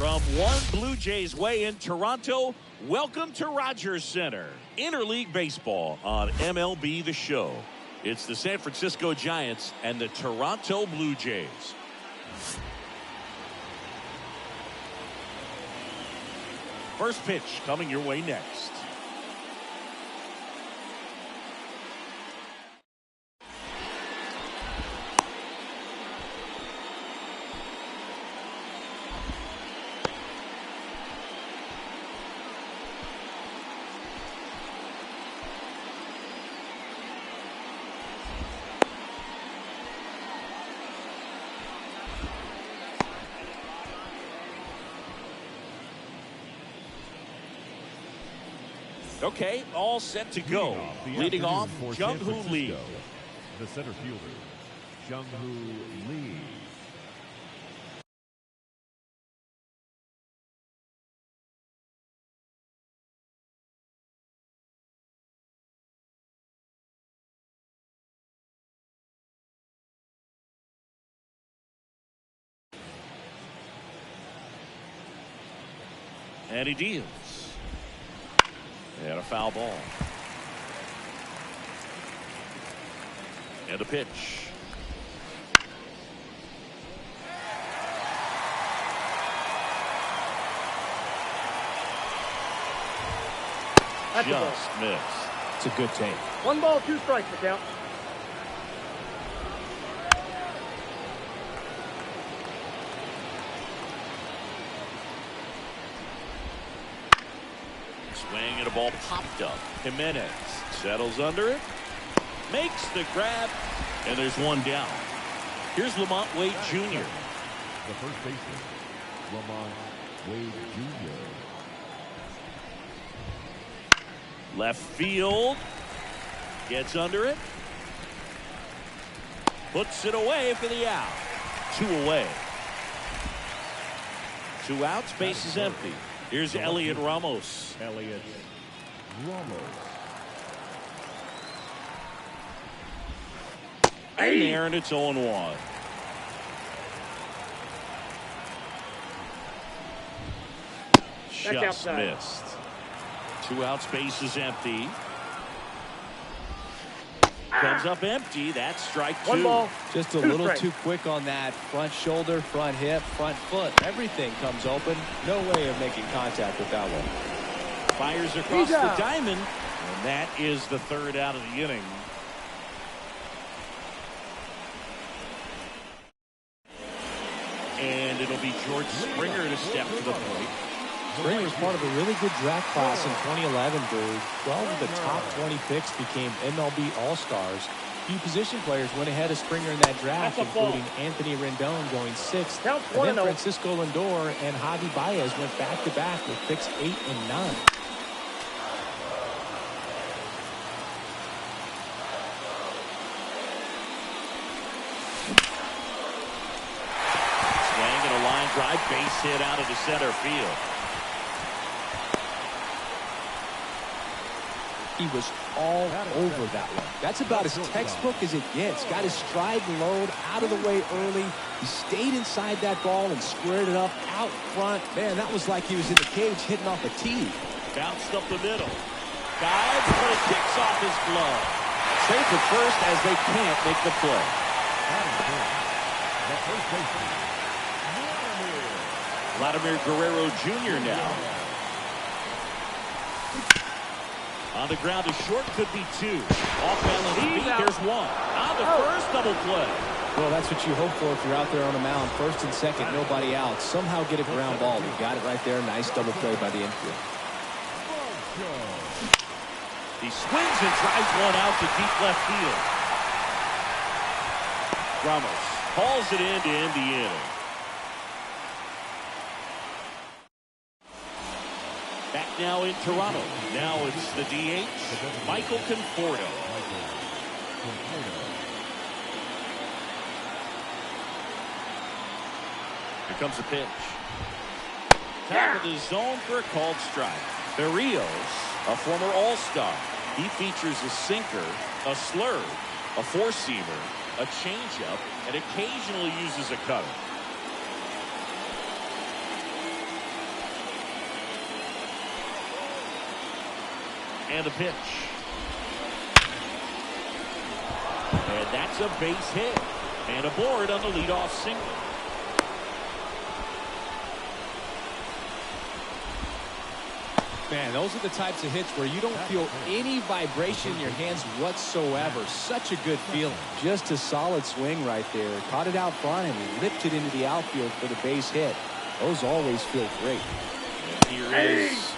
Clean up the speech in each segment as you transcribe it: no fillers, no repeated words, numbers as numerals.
From one Blue Jays way in Toronto, welcome to Rogers Center. Interleague Baseball on MLB The Show. It's the San Francisco Giants and the Toronto Blue Jays. First pitch coming your way next. Okay, all set to go. Leading off, Jung-Hoo Lee. The center fielder, Jung-Hoo Lee. And he deals. And a foul ball. And a pitch. That's just missed. It's a good take. 1 ball, 2 strikes, the count. Swing and a ball popped up. Jimenez settles under it. Makes the grab. And there's one down. Here's Lamont Wade Jr. The first baseman, Lamont Wade Jr. Left field. Gets under it. Puts it away for the out. 2 away. 2 outs. Base is empty. Here's Elliot Ramos. Elliot Ramos. And there, and it's 0-1. Just missed. 2 outs, base is empty. Comes up empty. That's strike 2. 1 ball. Just a little too quick on that. Front shoulder, front hip, front foot. Everything comes open. No way of making contact with that one. Fires across the diamond. And that is the 3rd out of the inning. And it'll be George Springer to step to the plate. Springer was part of a really good draft class in 2011, Drew. 12 of the top 20 picks became MLB All-Stars. Few position players went ahead of Springer in that draft, including Anthony Rendon going 6th. And then Francisco Lindor and Javi Baez went back-to-back with picks 8 and 9. Swing and a line drive, base hit out of the center field. He was all over that one. That's about as textbook as it gets. Got his stride and load out of the way early. He stayed inside that ball and squared it up out front. Man, that was like he was in the cage hitting off a tee. Bounced up the middle. Dives, but it kicks off his glove. Safe at first as they can't make the play. The first baseman, Vladimir Guerrero Jr. now. On the ground is short, could be 2. Off balance feet, there's 1. On the first, double play. Well, that's what you hope for if you're out there on a mound. First and second, nobody out. Somehow get a ground ball. You got it right there. Nice double play by the infield. He swings and drives one out to deep left field. Ramos hauls it in to end the inning. Back now in Toronto. Now it's the DH, Michael Conforto. Here comes a pitch. Top of the zone for a called strike. Berrios, a former All-Star. He features a sinker, a slurve, a four-seamer, a changeup, and occasionally uses a cutter. And the pitch. And that's a base hit. And aboard on the leadoff single. Man, those are the types of hits where you don't feel any vibration in your hands whatsoever. Such a good feeling. Just a solid swing right there. Caught it out front and ripped it into the outfield for the base hit. Those always feel great. And here is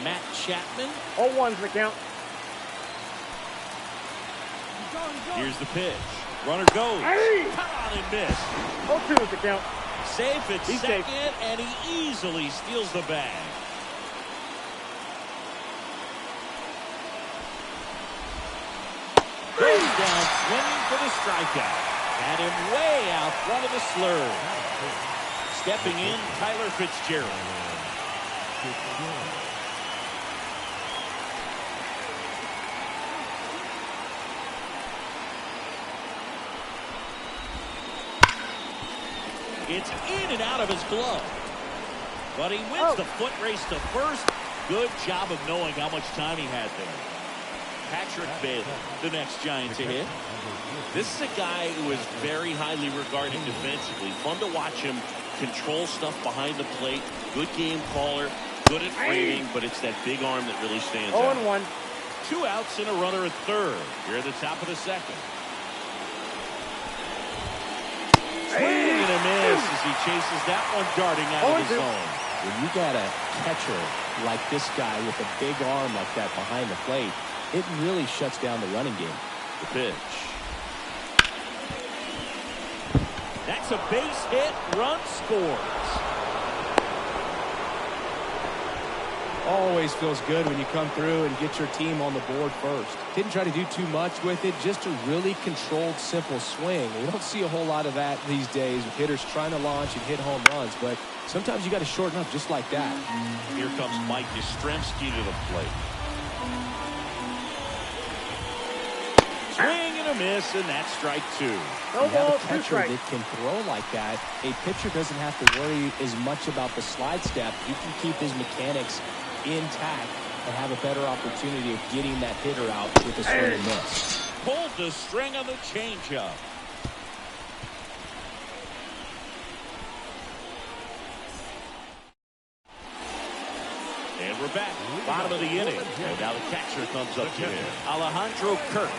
Matt Chapman. 0-1's the count. Here's the pitch. Runner goes. Caught on and missed. 0-2 is the count. Safe at He's second, safe. and he easily steals the bag. Goes down swinging for the strikeout. Had him way out front of the slurve. Stepping in, Tyler Fitzgerald. It's in and out of his glove. But he wins the foot race to first. Good job of knowing how much time he had there. Patrick Bailey, the next Giant to hit. This is a guy who is very highly regarded defensively. Fun to watch him control stuff behind the plate. Good game caller. Good at framing, but it's that big arm that really stands out. 0-1. 2 outs and a runner at third. Here at the top of the second. Swing and a miss as he chases that one darting out of the zone. When you got a catcher like this guy with a big arm like that behind the plate, it really shuts down the running game. The pitch. That's a base hit. Run scores. Always feels good when you come through and get your team on the board first. Didn't try to do too much with it, just a really controlled, simple swing. We don't see a whole lot of that these days with hitters trying to launch and hit home runs, but sometimes you got to shorten up just like that. Here comes Mike Yastrzemski to the plate. Swing and a miss, and that's strike 2. No You have ball, a 2 catcher strikes. that can throw like that. A pitcher doesn't have to worry as much about the slide step. He can keep his mechanics intact and have a better opportunity of getting that hitter out with a swing and miss. Pulled the string on the changeup. And we're back. Bottom of the inning. And now the catcher comes up to him. Alejandro Kirk.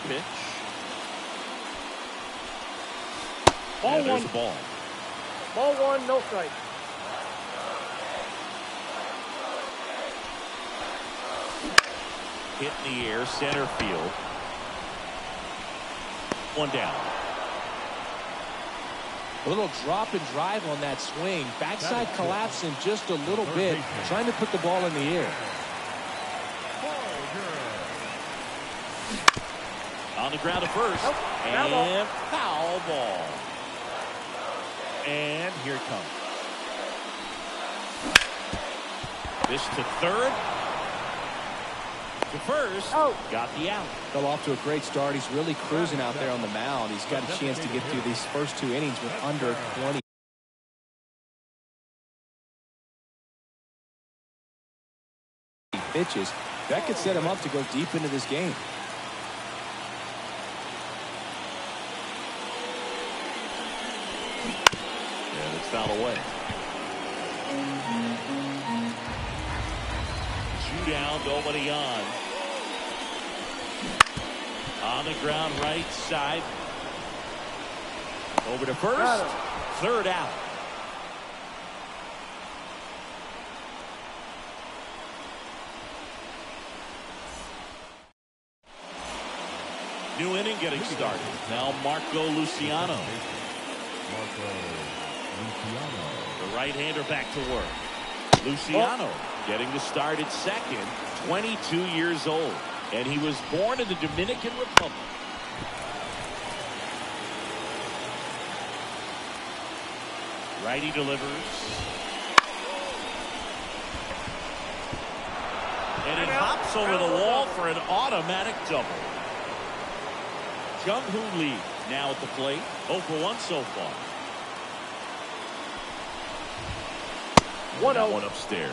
Pitch. Ball And there's 1. the ball. Ball 1, no strike. Hit in the air, center field. 1 down. A little drop and drive on that swing. Backside collapsing just a little bit, trying to put the ball in the air. On the ground at first. Nope. Foul ball. And foul ball. And here it comes. This to third. To first. Oh. Got the out. Fell off to a great start. He's really cruising out there on the mound. He's got a chance to get through these first 2 innings with under 20 pitches. That could set him up to go deep into this game. And it's foul away. 2 down, nobody on. On the ground, right side. Over to first. Third out. New inning getting started. Now Marco Luciano. Marco Luciano. The right-hander back to work. Luciano getting the start at second, 22 years old. And he was born in the Dominican Republic. Righty delivers. And it hops over the wall for an automatic double. Jung-Hoo Lee now at the plate. 0 for 1 so far. 1-0. One upstairs.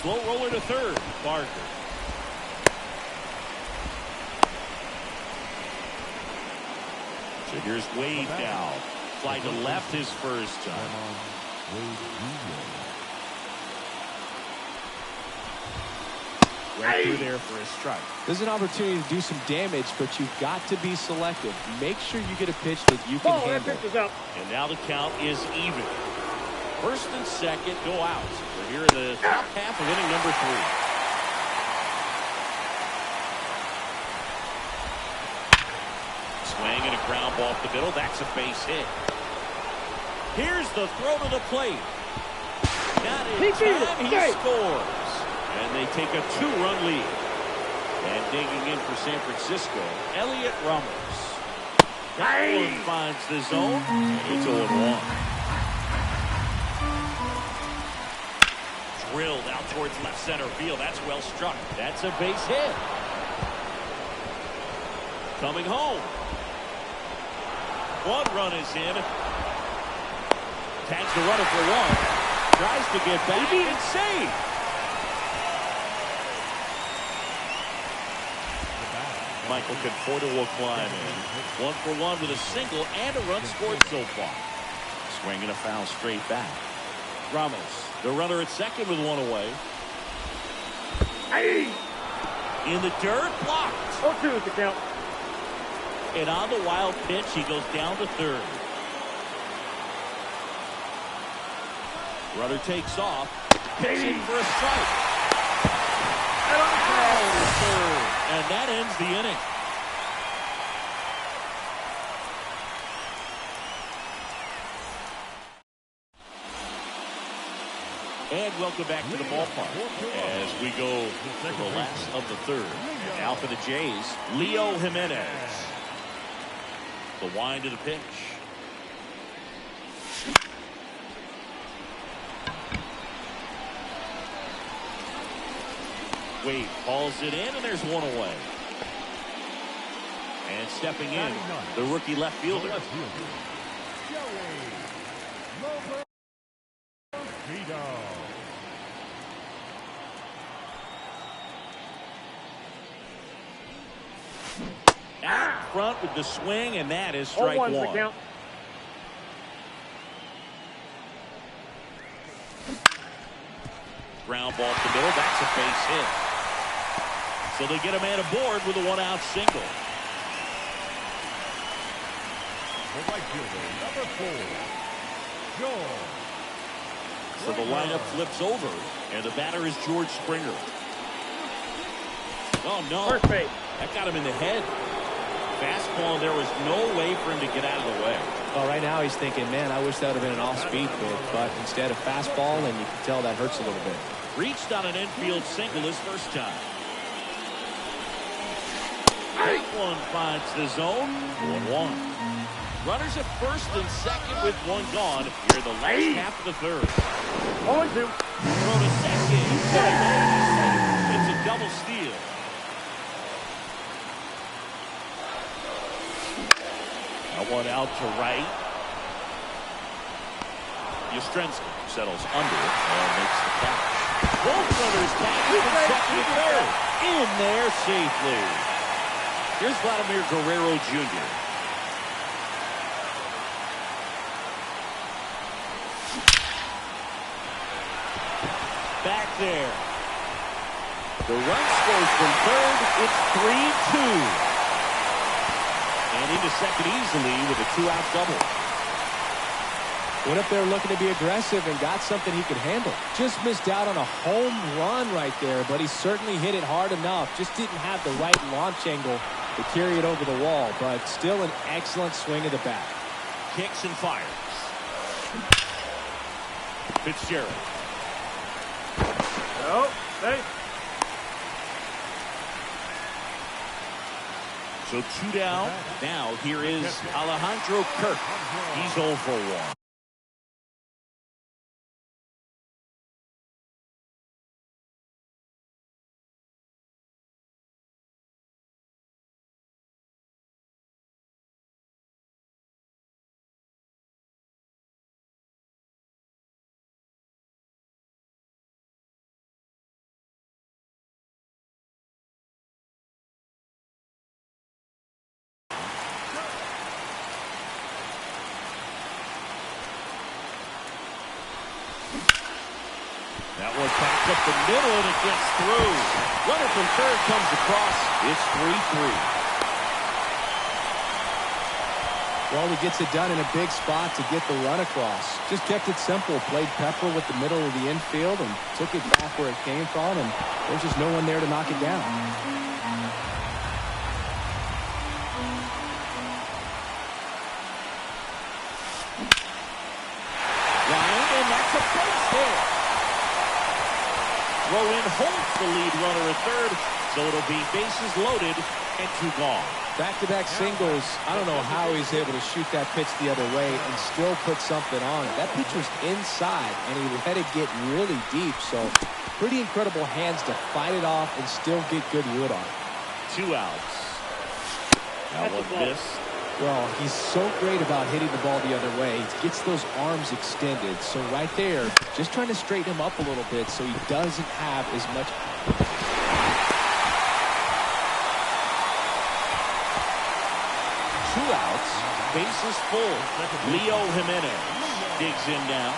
Slow roller to third. Barker. So here's Wade now. Fly to left his first time. Right through there for a strike. There's an opportunity to do some damage, but you've got to be selective. Make sure you get a pitch that you can That handle. pitch is up. And now the count is even. First and second go out. We're here in the top half of inning number 3. Swing and a ground ball up the middle. That's a base hit. Here's the throw to the plate. Not in time. He scores. And they take a 2-run lead. And digging in for San Francisco, Elliot Ramos. That one finds the zone. It's 0-1. Drilled out towards left center field. That's well struck. That's a base hit. Coming home. 1 run is in. Tags the runner for 1. Tries to get back and save. Michael Conforto will climb in. 1 for 1 with a single and a run scored so far. Swing and a foul straight back. Ramos, the runner at second with 1 away. In the dirt, blocked. 0-2 is the count. And on the wild pitch, he goes down to third. Runner takes off. Pitching for a strike. Out to third. And that ends the inning. And welcome back to the ballpark as we go to the last of the third. And now for the Jays, Leo Jimenez. The wind of the pitch. Wade hauls it in, and there's 1 away. And stepping in, the rookie left fielder. Out front with the swing, and that is strike 1. 0-1's the count. Ground ball up the middle. That's a base hit. So they get a man aboard with a 1-out single. The right fielder, number 4, George. So the lineup flips over, and the batter is George Springer. Oh, no. First base. That got him in the head. Fastball, and there was no way for him to get out of the way. Well, right now he's thinking, man, I wish that would have been an off-speed pitch, but instead a fastball, and you can tell that hurts a little bit. Reached on an infield single his first time. That one finds the zone. 1-1. Runners at first and second with 1 gone here in the last half of the third. 0-2. Throw to second. It's a double steal. One out to right. Yastrzemski settles under and makes the catch. Both runners back in second and third. In there safely. Here's Vladimir Guerrero Jr. Back there. The run scores from third. It's 3-2. And into second easily with a 2-out double. Went up there looking to be aggressive and got something he could handle. Just missed out on a home run right there, but he certainly hit it hard enough. Just didn't have the right launch angle to carry it over the wall, but still an excellent swing of the bat. Kicks and fires. Fitzgerald. No, hey. So 2 down. Now here is Alejandro Kirk. He's 0 for 1. That one backed up the middle, and it gets through. Runner from third comes across. It's 3-3. Well, he gets it done in a big spot to get the run across. Just kept it simple. Played pepper with the middle of the infield and took it back where it came from, and there's just no one there to knock it down. Line, and that's a base hit. Throw in holds the lead runner at third, so it'll be bases loaded and 2 gone. Back-to-back singles. I don't know how he's able to shoot that pitch the other way and still put something on it. That pitch was inside, and he let it get really deep, so pretty incredible hands to fight it off and still get good wood on it. 2 outs. That one missed. Well, he's so great about hitting the ball the other way. He gets those arms extended. So right there, just trying to straighten him up a little bit so he doesn't have as much. 2 outs. Bases full. Leo Jimenez digs in now.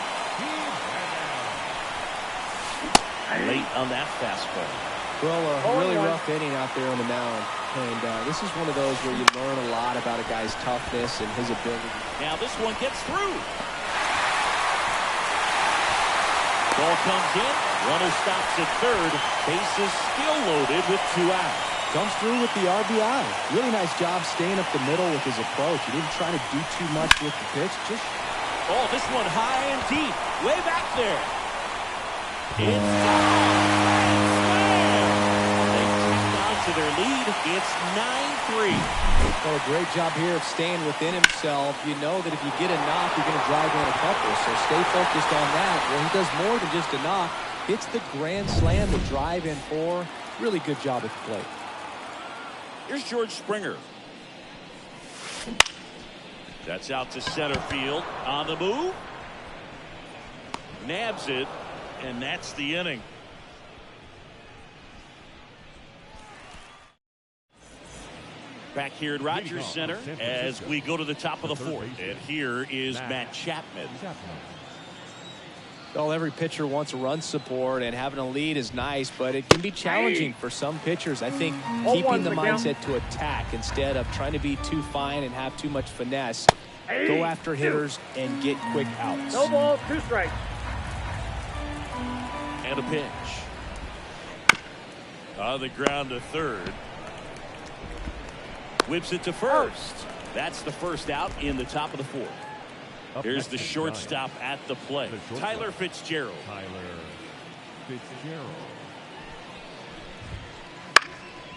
Late on that fastball. Well, a really rough inning out there on the mound. And this is one of those where you learn a lot about a guy's toughness and his ability. Now this one gets through. Ball comes in. Runner stops at third. Bases still loaded with 2 outs. Comes through with the RBI. Really nice job staying up the middle with his approach. He didn't try to do too much with the pitch. Just this one high and deep. Way back there. It's gone. To their lead, it's 9-3. Well, a great job here of staying within himself. You know that if you get a knock, you're going to drive in a couple, so stay focused on that. Well, he does more than just a knock. Hits the grand slam, the drive in 4. Really good job at the plate. Here's George Springer. That's out to center field. On the move. Nabs it, and that's the inning. Back here at Rogers Center as we go to the top of the 4th. And here is Matt Chapman. Well, every pitcher wants a run support, and having a lead is nice, but it can be challenging for some pitchers. I think keeping the mindset to attack instead of trying to be too fine and have too much finesse. Go after hitters and get quick outs. No ball, 2 strikes. And a pitch. On the ground to third. Whips it to first. That's the first out in the top of the 4th. Here's the shortstop at the plate. Tyler Fitzgerald.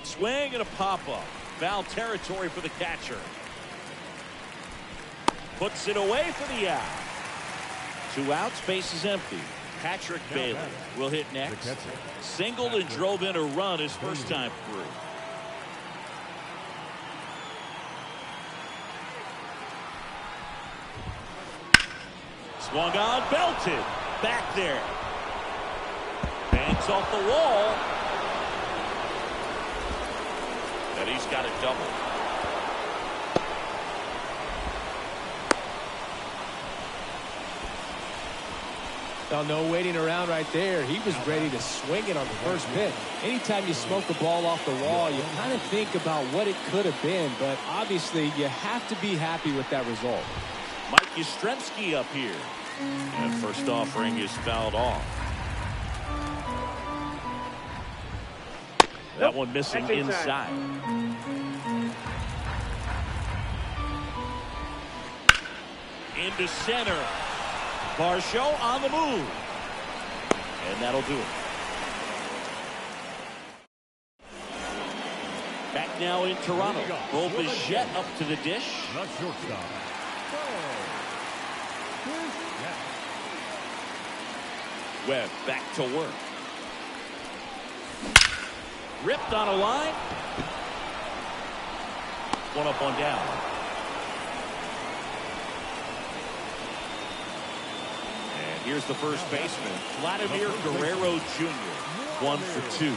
Swing and a pop-up. Foul territory for the catcher. Puts it away for the out. 2 outs, base is empty. Patrick Bailey will hit next. Singled and drove in a run his first time through. Swung on, belted. Back there. Bangs off the wall. And he's got a double. Well, no waiting around right there. He was ready to swing it on the first pitch. Anytime you smoke a ball off the wall, you kind of think about what it could have been, but obviously you have to be happy with that result. Mike Yastrzemski up here. And first offering is fouled off. That one missing inside. Into center. Varsho on the move. And that'll do it. Back now in Toronto. Bichette up to the dish. The shortstop. Webb back to work. Ripped on a line. One up, one down. And here's the first baseman, Vladimir Guerrero Jr. 1 for 2.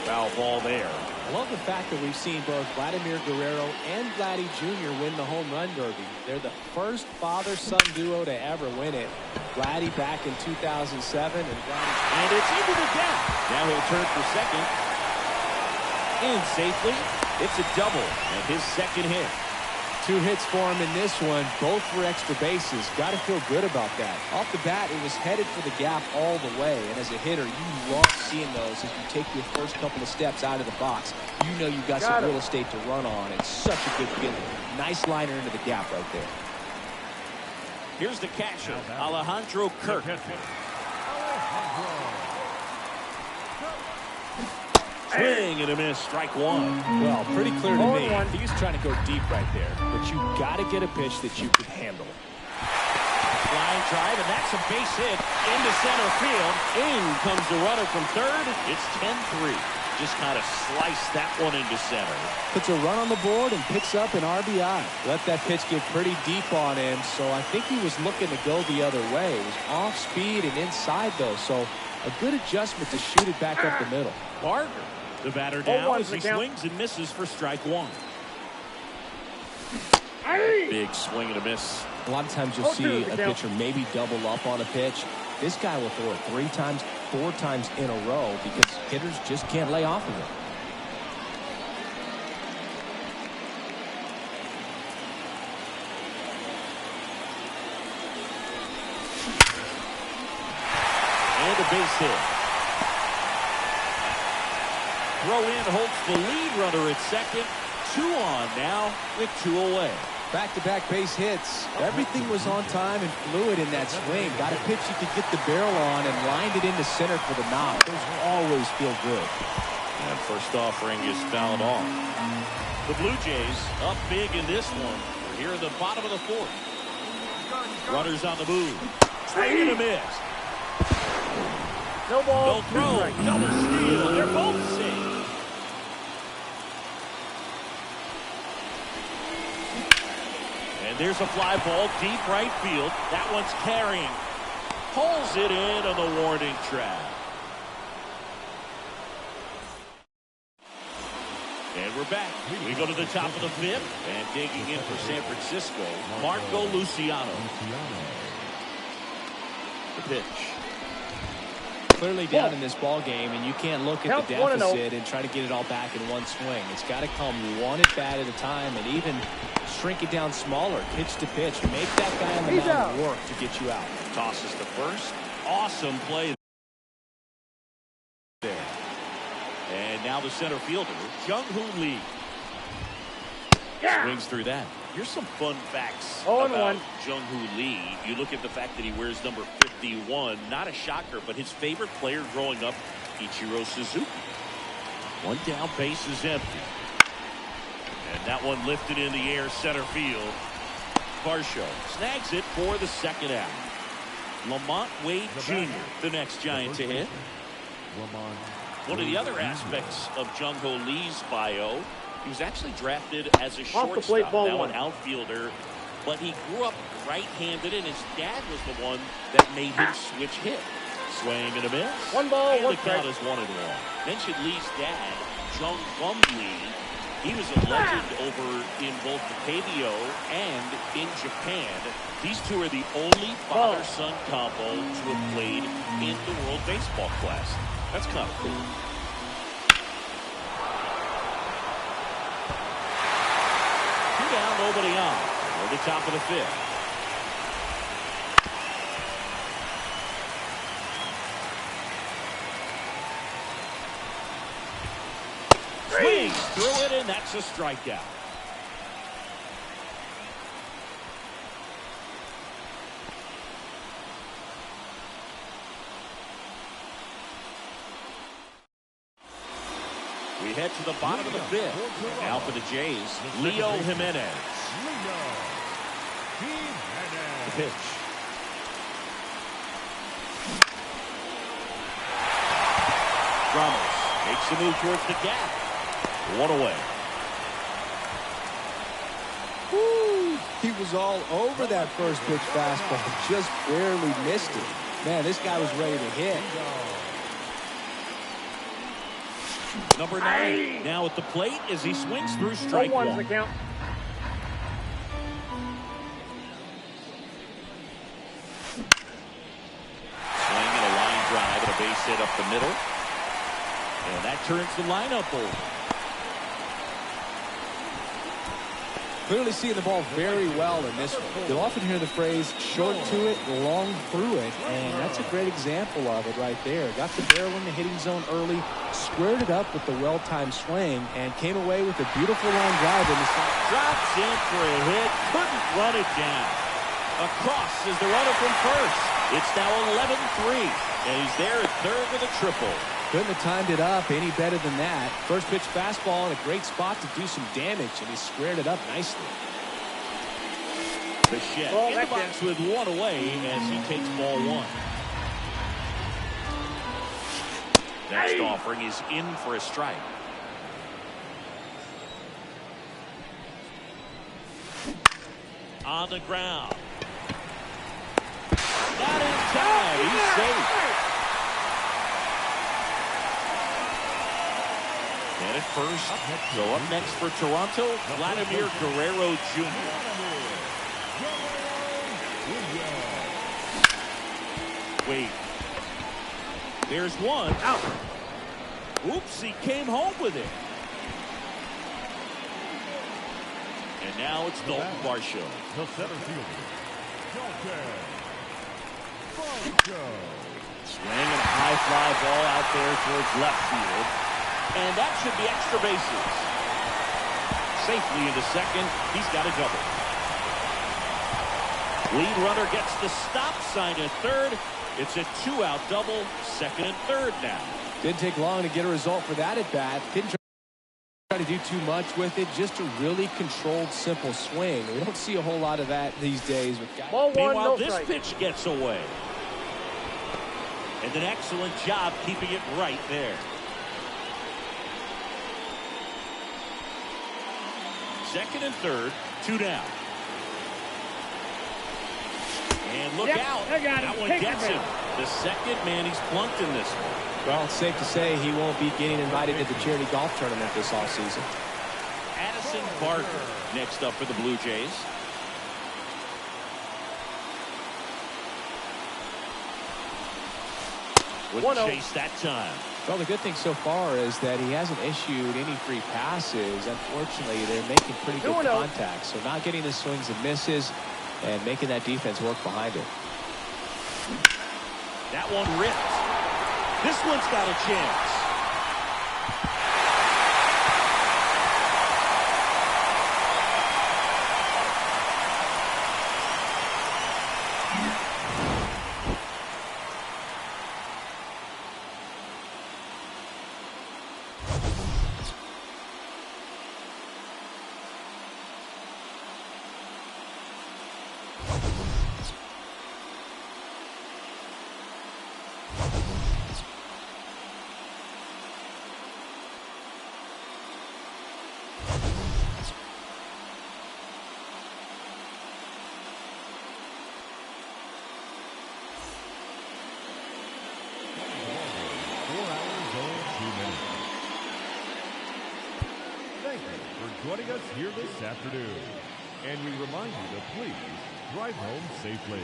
Foul ball there. I love the fact that we've seen both Vladimir Guerrero and Vladdy Jr. win the home run derby. They're the first father-son duo to ever win it. Vladdy back in 2007 and it's into the gap. Now he'll turn for second. In safely. It's a double and his second hit. 2 hits for him in this one, both for extra bases. Got to feel good about that. Off the bat, it was headed for the gap all the way. And as a hitter, you love seeing those as you take your first couple of steps out of the box. You know you've got some real estate to run on. It's such a good feeling. Nice liner into the gap right there. Here's the catcher, Alejandro Kirk. Swing and a miss, strike one. Well, pretty clear to me. He was trying to go deep right there, but you got to get a pitch that you could handle. Line drive, and that's a base hit into center field. In comes the runner from third. It's 10-3. Just kind of sliced that one into center. Puts a run on the board and picks up an RBI. Let that pitch get pretty deep on him, so I think he was looking to go the other way. It was off speed and inside, though, so a good adjustment to shoot it back up the middle. Barger, the batter down as he swings and misses for strike one. Big swing and a miss. A lot of times you'll see a pitcher maybe double up on a pitch. This guy will throw it 3 times, 4 times in a row because hitters just can't lay off of it. And a base hit. Throw in holds the lead runner at second. 2 on now with 2 away. Back-to-back base hits. Everything was on time and fluid in that swing. Got a pitch you could get the barrel on and lined it into center for the knock. Those always feel good. And first offering is fouled off. The Blue Jays up big in this one. We're here in the bottom of the 4th. Runners on the move. Swing and a miss. No ball. No throw. Double steal. They're both safe. And there's a fly ball deep right field. That one's carrying. Pulls it in on the warning track. And we're back. We go to the top of the 5th. And digging in for San Francisco, Marco Luciano. The pitch. Clearly down in this ball game, and you can't look at the deficit and try to get it all back in one swing. It's got to come one at bat at a time, and even shrink it down smaller, pitch to pitch. Make that guy on the mound work to get you out. Tosses to first. Awesome play there. And now the center fielder, Jung-Hoo Lee. Swings through that. Here's some fun facts about Jung-Hoo Lee. You look at the fact that he wears number 51. Not a shocker, but his favorite player growing up, Ichiro Suzuki. One down, base is empty. And that one lifted in the air, center field. Varsho snags it for the second out. Lamont Wade Jr., the next Giant to hit. One of the other aspects of Jung-Hoo Lee's bio, he was actually drafted as a shortstop, now an outfielder, but he grew up right-handed, and his dad was the one that made him switch hit. Swing and a miss. 1 ball, and 1 the count is 1-1. Mentioned Lee's dad, Jung Won Lee. He was a legend over in both the KBO and in Japan. These two are the only father-son combo to have played in the World Baseball Classic. That's kind of cool. Down, nobody on. Toward the top of the fifth. Swings through it, and that's a strikeout. We head to the bottom of the fifth. Now for the Jays, Leo Jimenez. The pitch. Ramos makes the move towards the gap. One away. Woo! He was all over that first pitch fastball. Just barely missed it. Man, this guy was ready to hit. Number 9 now at the plate as he swings through strike one. 1-1 the count. Swinging a line drive and a base hit up the middle. And that turns the lineup over. Clearly seeing the ball very well in this one. You'll often hear the phrase, short to it, long through it, and that's a great example of it right there. Got the barrel in the hitting zone early, squared it up with the well-timed swing, and came away with a beautiful line drive in the center. Drops in for a hit, couldn't run it down. Across is the runner from first. It's now 11-3, and he's there at third with a triple. Couldn't have timed it up any better than that. First pitch fastball in a great spot to do some damage, and he squared it up nicely. Bichette in the box with one away as he takes ball one. Next offering is in for a strike. On the ground. Not in time. He's safe. And at first, so up next for Toronto, Vladimir Guerrero Jr. Wait. There's one. Out. Oops, he came home with it. And now it's Dalton Varsho. The center fielder, Dalton Varsho. Swinging a high fly ball out there towards left field. And that should be extra bases. Safely into second. He's got a double. Lead runner gets the stop sign at third. It's a 2-out double, second and third now. Didn't take long to get a result for that at bat. Didn't try to do too much with it. Just a really controlled, simple swing. We don't see a whole lot of that these days with guys. Ball one, Meanwhile, no this strike. pitch gets away. And an excellent job keeping it right there. Second and third, 2 down. And look out. That one gets him. The second man he's plunked in this one. Well, it's safe to say he won't be getting invited to the charity golf tournament this offseason. Addison Barker next up for the Blue Jays. Wouldn't chase that time. Well, the good thing so far is that he hasn't issued any free passes. Unfortunately, they're making pretty good contact. So not getting the swings and misses and making that defense work behind it. That one ripped. This one's got a chance. Joining us here this afternoon. And we remind you to please drive home safely.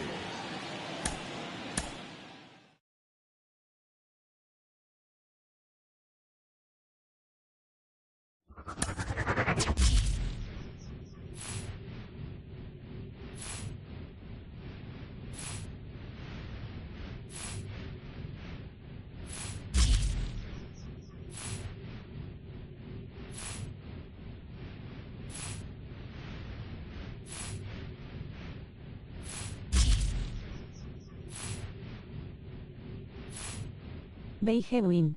Beige win.